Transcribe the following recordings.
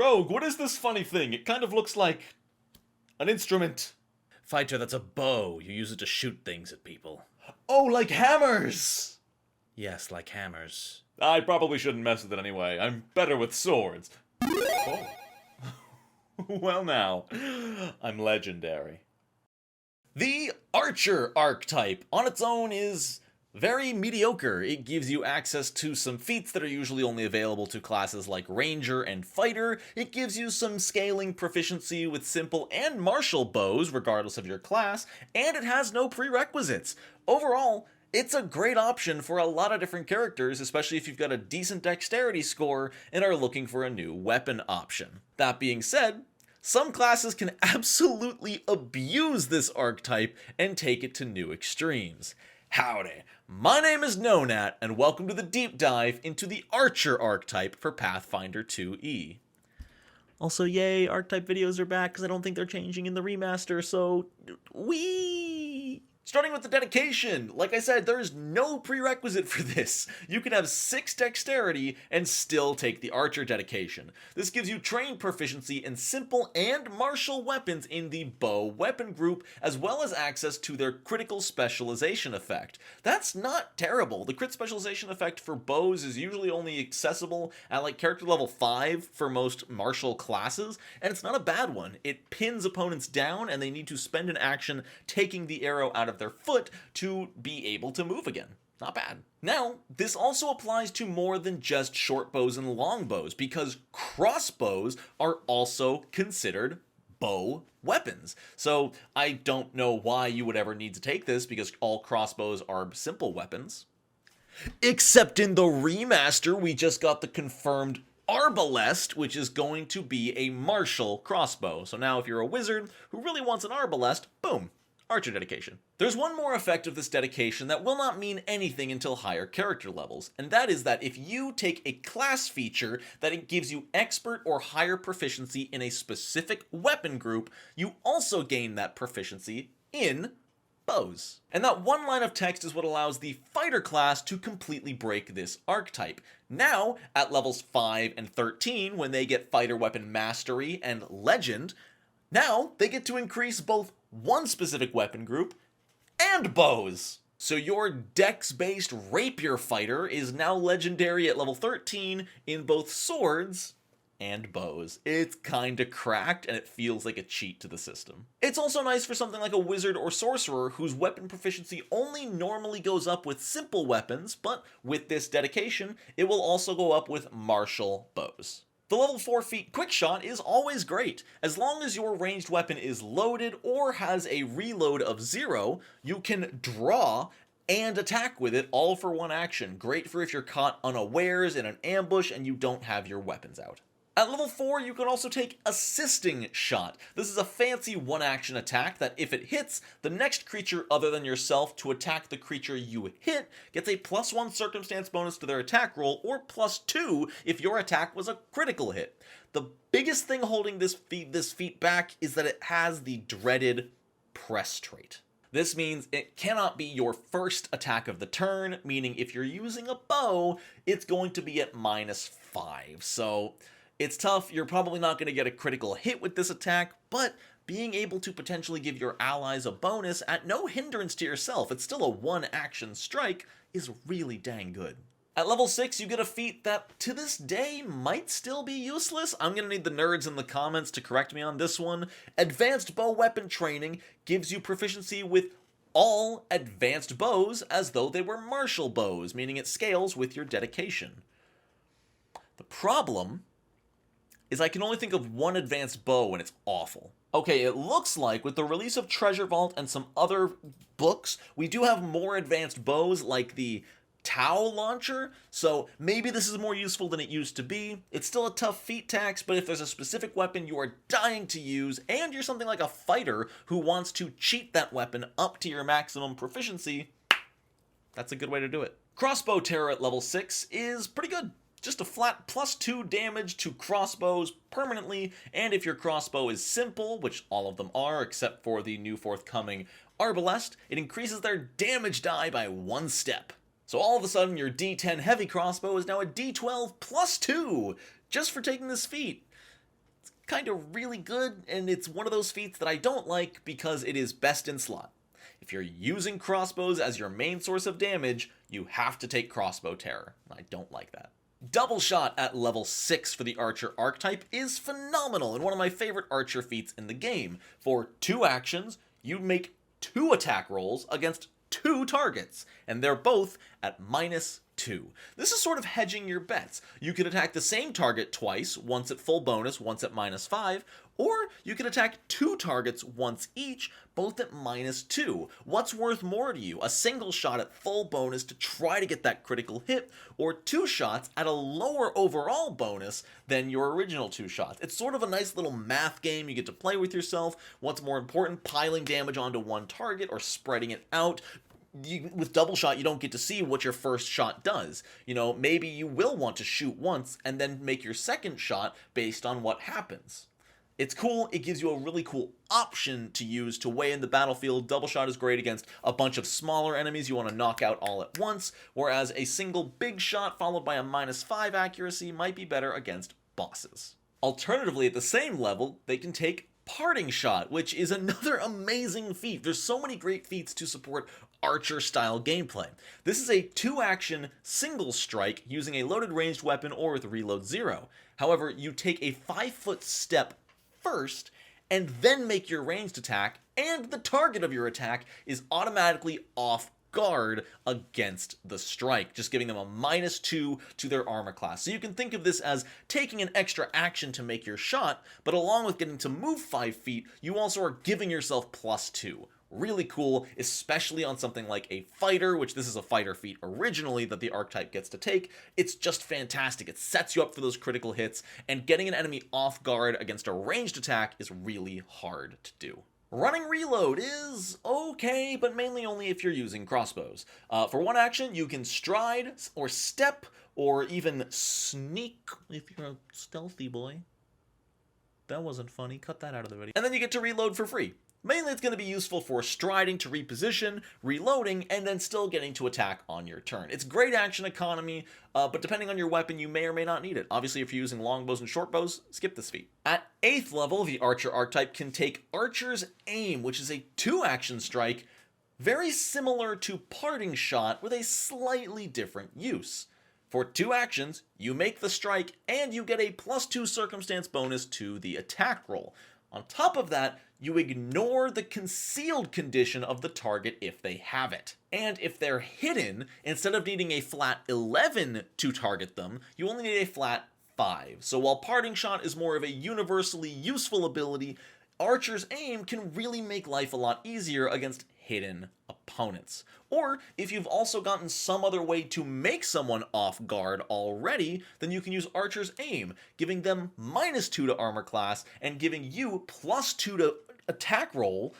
Rogue, what is this funny thing? It kind of looks like an instrument. Fighter, that's a bow. You use it to shoot things at people. Oh, like hammers! Yes, like hammers. I probably shouldn't mess with it anyway. I'm better with swords. Oh. Well now, I'm legendary. The Archer archetype on its own is very mediocre. It gives you access to some feats that are usually only available to classes like Ranger and Fighter. It gives you some scaling proficiency with simple and martial bows, regardless of your class, and it has no prerequisites. Overall, it's a great option for a lot of different characters, especially if you've got a decent dexterity score and are looking for a new weapon option. That being said, some classes can absolutely abuse this archetype and take it to new extremes. Howdy, my name is Nonat, and welcome to the deep dive into the Archer archetype for Pathfinder 2e. Also, yay, archetype videos are back because I don't think they're changing in the remaster, so whee! Starting with the dedication, like I said, there's no prerequisite for this. You can have 6 dexterity and still take the Archer dedication. This gives you trained proficiency in simple and martial weapons in the bow weapon group, as well as access to their critical specialization effect. That's not terrible. The crit specialization effect for bows is usually only accessible at like character level 5 for most martial classes, and it's not a bad one. It pins opponents down and they need to spend an action taking the arrow out of their foot to be able to move again. Not bad. Now, this also applies to more than just short bows and long bows, because crossbows are also considered bow weapons. So I don't know why you would ever need to take this, because all crossbows are simple weapons. Except in the remaster, we just got the confirmed arbalest, which is going to be a martial crossbow. So now if you're a wizard who really wants an arbalest, boom, Archer dedication. There's one more effect of this dedication that will not mean anything until higher character levels, and that is that if you take a class feature that it gives you expert or higher proficiency in a specific weapon group, you also gain that proficiency in bows. And that one line of text is what allows the fighter class to completely break this archetype. Now, at levels 5 and 13, when they get fighter weapon mastery and legend, now they get to increase both one specific weapon group and bows. So your dex-based rapier fighter is now legendary at level 13 in both swords and bows. It's kinda cracked and it feels like a cheat to the system. It's also nice for something like a wizard or sorcerer whose weapon proficiency only normally goes up with simple weapons, but with this dedication, it will also go up with martial bows. The level 4 feat quick shot is always great. As long as your ranged weapon is loaded or has a reload of 0, you can draw and attack with it all for one action. Great for if you're caught unawares in an ambush and you don't have your weapons out. At level 4, you can also take Assisting Shot. This is a fancy one-action attack that if it hits, the next creature other than yourself to attack the creature you hit gets a +1 circumstance bonus to their attack roll, or +2 if your attack was a critical hit. The biggest thing holding this feat back is that it has the dreaded press trait. This means it cannot be your first attack of the turn, meaning if you're using a bow, it's going to be at -5, so it's tough. You're probably not going to get a critical hit with this attack, but being able to potentially give your allies a bonus at no hindrance to yourself, it's still a one-action strike, is really dang good. At level 6, you get a feat that, to this day, might still be useless. I'm going to need the nerds in the comments to correct me on this one. Advanced Bow Weapon Training gives you proficiency with all advanced bows as though they were martial bows, meaning it scales with your dedication. The problem is I can only think of one advanced bow and it's awful. Okay, it looks like with the release of Treasure Vault and some other books, we do have more advanced bows like the Tau launcher, so maybe this is more useful than it used to be. It's still a tough feat tax, but if there's a specific weapon you are dying to use, and you're something like a fighter who wants to cheat that weapon up to your maximum proficiency, that's a good way to do it. Crossbow Terror at level 6 is pretty good. Just a flat +2 damage to crossbows permanently, and if your crossbow is simple, which all of them are except for the new forthcoming Arbalest, it increases their damage die by 1 step. So all of a sudden your D10 heavy crossbow is now a D12 +2, just for taking this feat. kind of really good, and it's one of those feats that I don't like because it is best in slot. If you're using crossbows as your main source of damage, you have to take crossbow terror. I don't like that. Double shot at level 6 for the archer archetype is phenomenal and one of my favorite archer feats in the game. For 2 actions, you make 2 attack rolls against 2 targets, and they're both at -2. This is sort of hedging your bets. You can attack the same target twice, once at full bonus, once at -5, or you can attack 2 targets once each, both at -2. What's worth more to you? A single shot at full bonus to try to get that critical hit, or 2 shots at a lower overall bonus than your original 2 shots? It's sort of a nice little math game you get to play with yourself. What's more important, piling damage onto one target or spreading it out? With double shot, you don't get to see what your first shot does. Maybe you will want to shoot once and then make your second shot based on what happens. It's cool. It gives you a really cool option to use to weigh in the battlefield. Double shot is great against a bunch of smaller enemies you want to knock out all at once, whereas a single big shot followed by a -5 accuracy might be better against bosses. Alternatively, at the same level, they can take Parting Shot, which is another amazing feat. There's so many great feats to support archer-style gameplay. This is a 2-action single strike using a loaded ranged weapon or with reload 0. However, you take a 5-foot step first, and then make your ranged attack, and the target of your attack is automatically off guard against the strike, just giving them a -2 to their armor class. So you can think of this as taking an extra action to make your shot, but along with getting to move 5 feet, you also are giving yourself +2. Really cool, especially on something like a fighter, which this is a fighter feat originally that the archetype gets to take. It's just fantastic. It sets you up for those critical hits, and getting an enemy off guard against a ranged attack is really hard to do. Running reload is okay, but mainly only if you're using crossbows. For 1 action, you can stride or step or even sneak if you're a stealthy boy. That wasn't funny. Cut that out of the video. And then you get to reload for free. Mainly it's going to be useful for striding to reposition, reloading, and then still getting to attack on your turn. It's great action economy, but depending on your weapon, you may or may not need it. Obviously, if you're using longbows and shortbows, skip this feat. At 8th level, the Archer archetype can take Archer's Aim, which is a 2-action strike, very similar to Parting Shot with a slightly different use. For 2 actions, you make the strike, and you get a +2 circumstance bonus to the attack roll. On top of that, you ignore the concealed condition of the target if they have it. And if they're hidden, instead of needing a flat 11 to target them, you only need a flat 5. So while Parting Shot is more of a universally useful ability, Archer's Aim can really make life a lot easier against hidden opponents. Or if you've also gotten some other way to make someone off guard already, then you can use Archer's Aim, giving them -2 to armor class and giving you +2 to attack roll,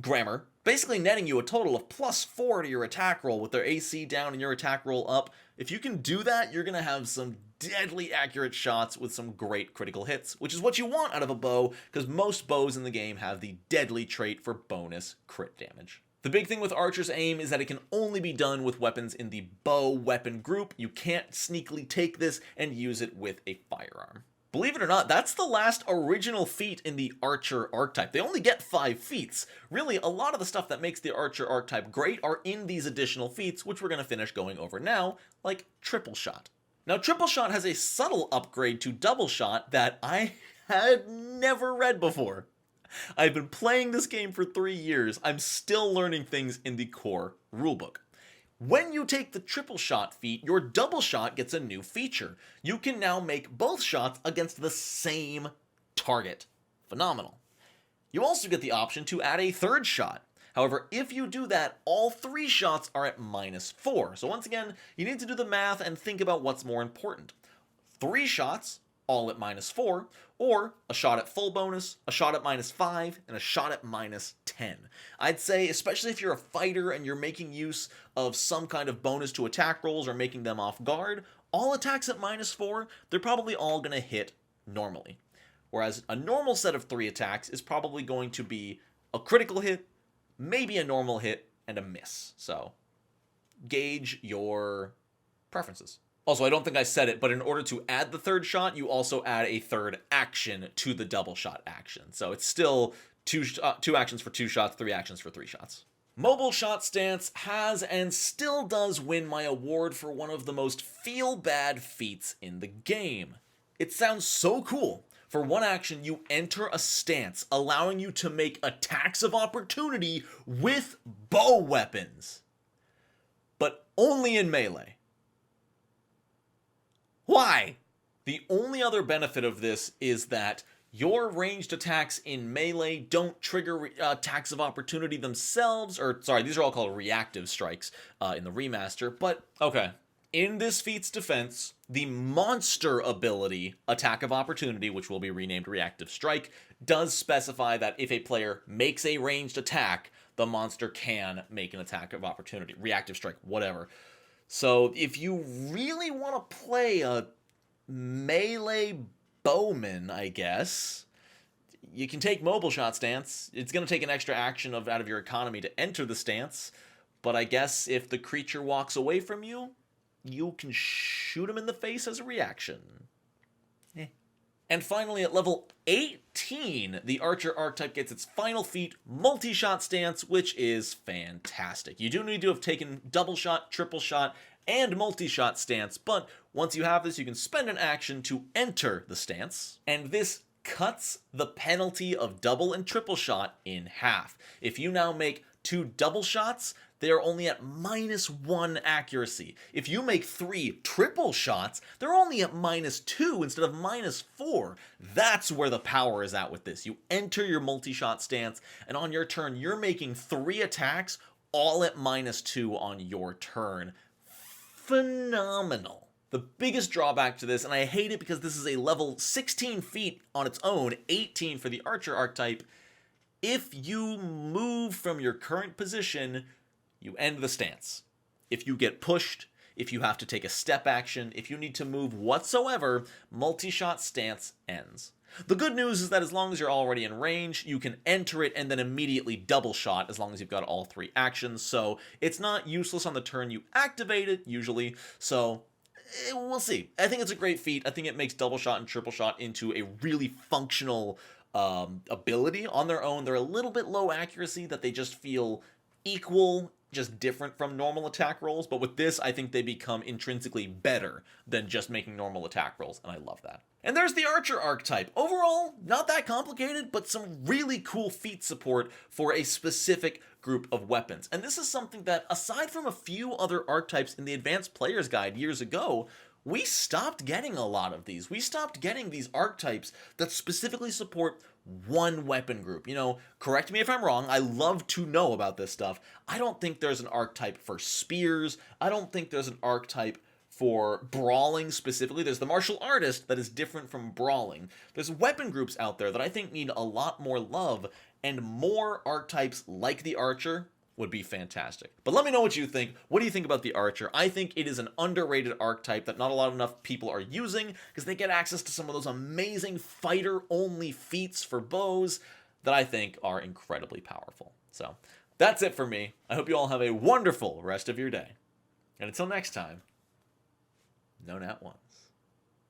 grammar, basically netting you a total of +4 to your attack roll with their AC down and your attack roll up. If you can do that, you're going to have some deadly accurate shots with some great critical hits, which is what you want out of a bow, because most bows in the game have the deadly trait for bonus crit damage. The big thing with Archer's Aim is that it can only be done with weapons in the bow weapon group. You can't sneakily take this and use it with a firearm. Believe it or not, that's the last original feat in the Archer archetype. They only get 5 feats. Really, a lot of the stuff that makes the Archer archetype great are in these additional feats, which we're going to finish going over now, like Triple Shot. Now, Triple Shot has a subtle upgrade to Double Shot that I had never read before. I've been playing this game for 3 years. I'm still learning things in the core rulebook. When you take the Triple Shot feat, your Double Shot gets a new feature. You can now make both shots against the same target. Phenomenal. You also get the option to add a 3rd shot. However, if you do that, all 3 shots are at -4. So once again, you need to do the math and think about what's more important. 3 shots, all at -4, or a shot at full bonus, a shot at -5, and a shot at -10. I'd say, especially if you're a fighter and you're making use of some kind of bonus to attack rolls or making them off guard, all attacks at -4, they're probably all going to hit normally. Whereas a normal set of 3 attacks is probably going to be a critical hit, maybe a normal hit, and a miss. So, gauge your preferences. Also, I don't think I said it, but in order to add the third shot, you also add a third action to the double shot action. So it's still two actions for 2 shots, 3 actions for 3 shots. MultiShot Stance has and still does win my award for one of the most feel-bad feats in the game. It sounds so cool. For 1 action, you enter a stance, allowing you to make attacks of opportunity with bow weapons. But only in melee. Why? The only other benefit of this is that your ranged attacks in melee don't trigger attacks of opportunity themselves, or sorry, these are all called reactive strikes in the remaster, but okay. In this feat's defense, the monster ability, Attack of Opportunity, which will be renamed Reactive Strike, does specify that if a player makes a ranged attack, the monster can make an Attack of Opportunity, Reactive Strike, whatever. So if you really want to play a melee bowman, I guess, you can take MultiShot Stance. It's going to take an extra action out of your economy to enter the stance, but I guess if the creature walks away from you, you can shoot him in the face as a reaction. And finally, at level 18, the Archer archetype gets its final feat, MultiShot Stance, which is fantastic. You do need to have taken double shot, triple shot, and MultiShot Stance, but once you have this, you can spend an action to enter the stance, and this cuts the penalty of double and triple shot in half. If you now make 2 double shots, they are only at -1 accuracy. If you make 3 triple shots, they're only at -2 instead of -4. That's where the power is at with this. You enter your MultiShot Stance, and on your turn, you're making 3 attacks, all at -2 on your turn. Phenomenal. The biggest drawback to this, and I hate it because this is a level 16 feat on its own, 18 for the Archer archetype, if you move from your current position, you end the stance. If you get pushed, if you have to take a step action, if you need to move whatsoever, MultiShot Stance ends. The good news is that as long as you're already in range, you can enter it and then immediately double shot as long as you've got all 3 actions, so it's not useless on the turn you activate it, usually, so we'll see. I think it's a great feat. I think it makes double shot and triple shot into a really functional ability on their own. They're a little bit low accuracy, that they just feel equal, just different from normal attack rolls, but with this, I think they become intrinsically better than just making normal attack rolls, and I love that. And there's the Archer archetype. Overall, not that complicated, but some really cool feat support for a specific group of weapons. And this is something that, aside from a few other archetypes in the Advanced Player's Guide years ago, we stopped getting a lot of these. We stopped getting these archetypes that specifically support one weapon group. You know, correct me if I'm wrong, I love to know about this stuff. I don't think there's an archetype for spears. I don't think there's an archetype for brawling specifically. There's the martial artist that is different from brawling. There's weapon groups out there that I think need a lot more love, and more archetypes like the Archer would be fantastic. But let me know what you think. What do you think about the Archer? I think it is an underrated archetype that not a lot enough people are using, because they get access to some of those amazing fighter-only feats for bows that I think are incredibly powerful. So that's it for me. I hope you all have a wonderful rest of your day. And until next time, no nat 1.